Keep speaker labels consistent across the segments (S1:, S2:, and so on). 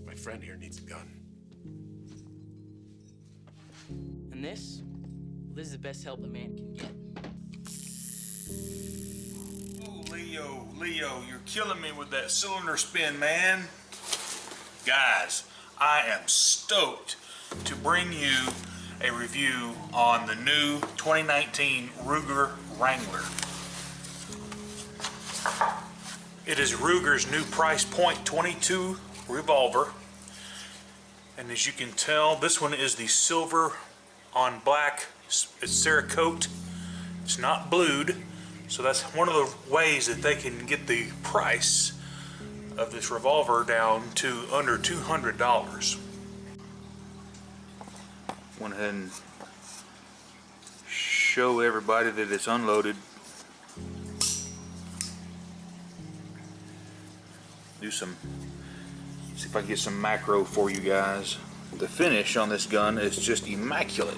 S1: My friend here needs a gun.
S2: And this? Well, this is the best help a man can get.
S3: Oh, Leo, you're killing me with that cylinder spin, man. Guys, I am stoked to bring you a review on the new 2019 Ruger Wrangler. It is Ruger's new price point 22 revolver. And as you can tell, this one is the silver on black. It's Cerakote. It's not blued. So that's one of the ways that they can get the price of this revolver down to under $200. Went ahead and show everybody that it's unloaded. See if I can get some macro for you guys. The finish on this gun is just immaculate.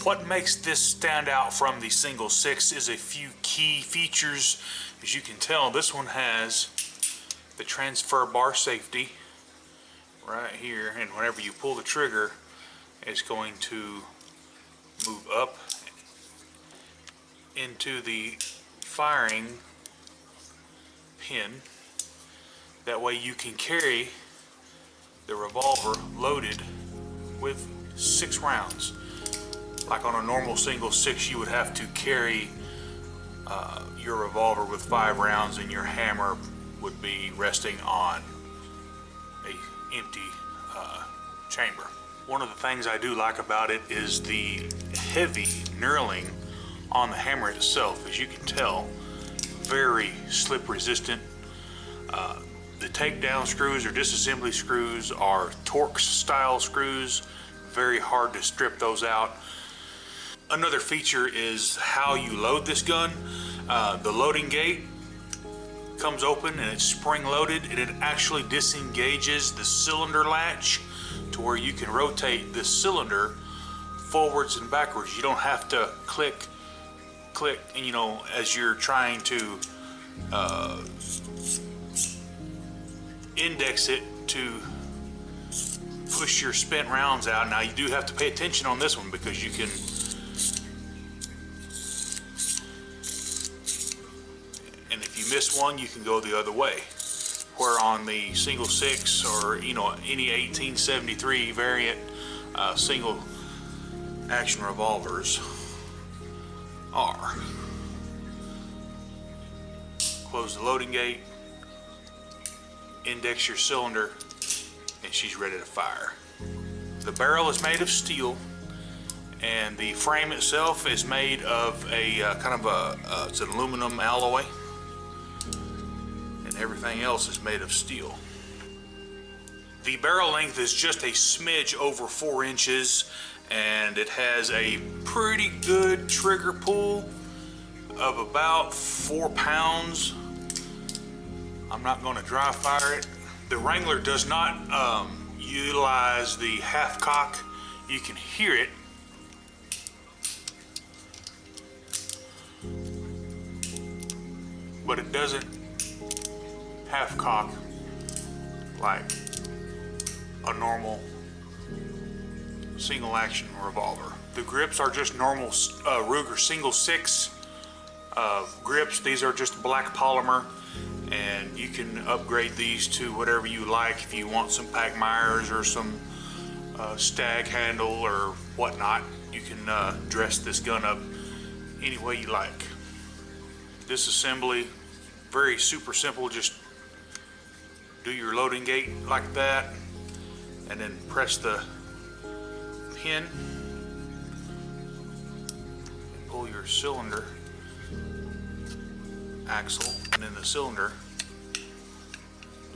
S3: What makes this stand out from the single 6 is a few key features. As you can tell, this one has the transfer bar safety right here, and whenever you pull the trigger, it's going to move up into the firing pin. That way you can carry the revolver loaded with 6 rounds. Like on a normal single 6, you would have to carry your revolver with 5 rounds, and your hammer would be resting on a empty chamber. One of the things I do like about it is the heavy knurling on the hammer itself. As you can tell, very slip resistant. The takedown screws or disassembly screws are Torx style screws. Very hard to strip those out. Another feature is how you load this gun. The loading gate comes open and it's spring loaded, and it actually disengages the cylinder latch to where you can rotate the cylinder forwards and backwards. You don't have to click, and you know, as you're trying to index it to push your spent rounds out. Now you do have to pay attention on this one, because you can miss one, you can go the other way. Where on the single 6 or any 1873 variant single action revolvers are. Close the loading gate, index your cylinder, and she's ready to fire. The barrel is made of steel, and the frame itself is made of a it's an aluminum alloy. Everything else is made of steel. The barrel length is just a smidge over 4 inches, and it has a pretty good trigger pull of about 4 pounds. I'm not going to dry fire it. The Wrangler does not utilize the half cock. You can hear it. But it doesn't half cock like a normal single action revolver. The grips are just normal Ruger single 6 grips. These are just black polymer, and you can upgrade these to whatever you like. If you want some Pachmeyers or some stag handle or whatnot, you can dress this gun up any way you like. Disassembly, very super simple. Just do your loading gate like that, and then press the pin and pull your cylinder axle, and then the cylinder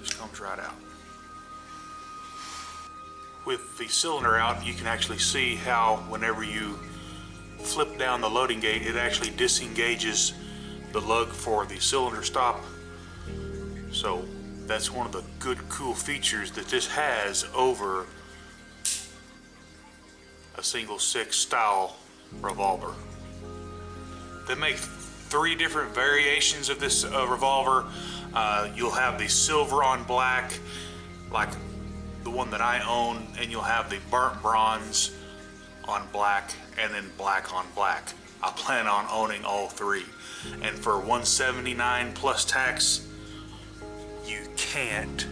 S3: just comes right out. With the cylinder out, you can actually see how whenever you flip down the loading gate, it actually disengages the lug for the cylinder stop. So that's one of the good, cool features that this has over a single six style revolver. They make 3 different variations of this revolver. You'll have the silver on black, like the one that I own, and you'll have the burnt bronze on black, and then black on black. I plan on owning all 3. And for $179 plus tax, you can't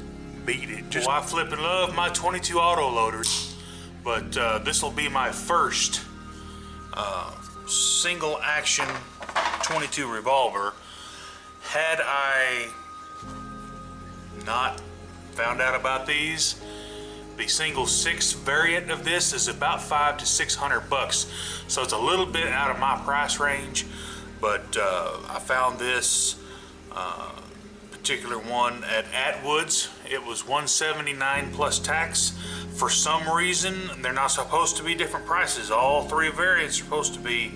S3: beat it. Just I flippin' love my 22 auto loaders, but this will be my first single action 22 revolver. Had I not found out about these, the single 6 variant of this is about $500 to $600, so it's a little bit out of my price range. But I found this particular one at Atwood's. It was $179 plus tax. For some reason, they're not supposed to be different prices. All 3 variants are supposed to be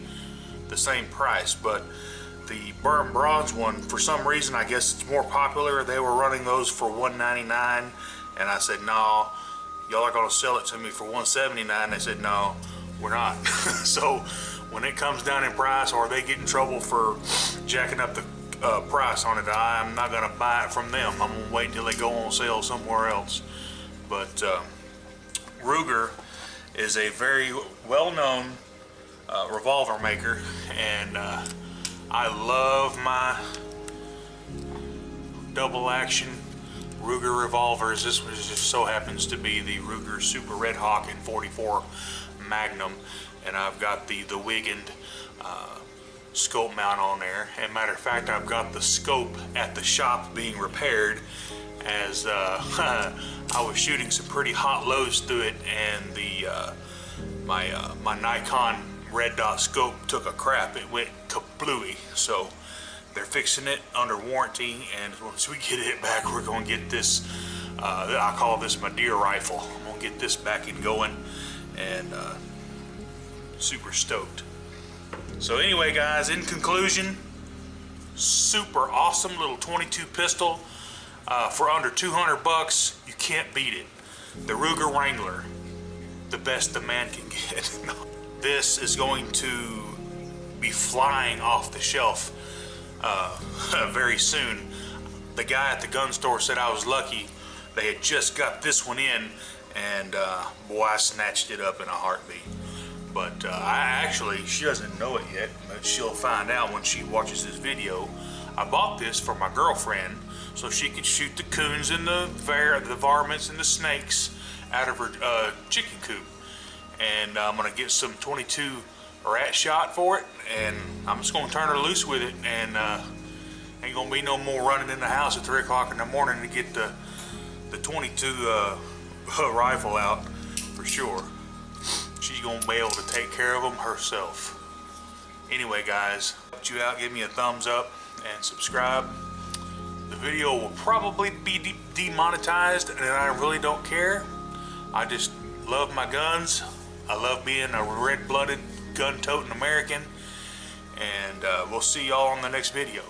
S3: the same price, but the burnt bronze one, for some reason, I guess it's more popular. They were running those for $199, and I said, no, y'all are gonna sell it to me for $179. They said, no, we're not. So when it comes down in price, or they get in trouble for jacking up the price on it, I'm not gonna buy it from them. I'm gonna wait until they go on sale somewhere else. But Ruger is a very well-known revolver maker, and I love my double action Ruger revolvers. This one just so happens to be the Ruger Super Red Hawk in 44 Magnum, and I've got the Wiggins scope mount on there. And matter of fact, I've got the scope at the shop being repaired, as I was shooting some pretty hot loads through it, and the my Nikon red dot scope took a crap. It went kablooey. So they're fixing it under warranty, and once we get it back, we're gonna get this, I call this my deer rifle. I'm gonna get this back and going, and super stoked. So anyway, guys, in conclusion, super awesome little 22 pistol for under 200 bucks. You can't beat it. The Ruger Wrangler, the best the man can get. This is going to be flying off the shelf very soon. The guy at the gun store said I was lucky. They had just got this one in, and boy, I snatched it up in a heartbeat. But she doesn't know it yet, but she'll find out when she watches this video. I bought this for my girlfriend so she could shoot the coons and the varmints and the snakes out of her chicken coop. And I'm gonna get some 22 rat shot for it, and I'm just gonna turn her loose with it, and ain't gonna be no more running in the house at 3 o'clock in the morning to get the 22 rifle out, for sure. She's gonna be able to take care of them herself. Anyway, guys, helped you out, give me a thumbs up and subscribe. The video will probably be demonetized, and I really don't care. I just love my guns. I love being a red-blooded, gun-toting American, and we'll see y'all on the next video.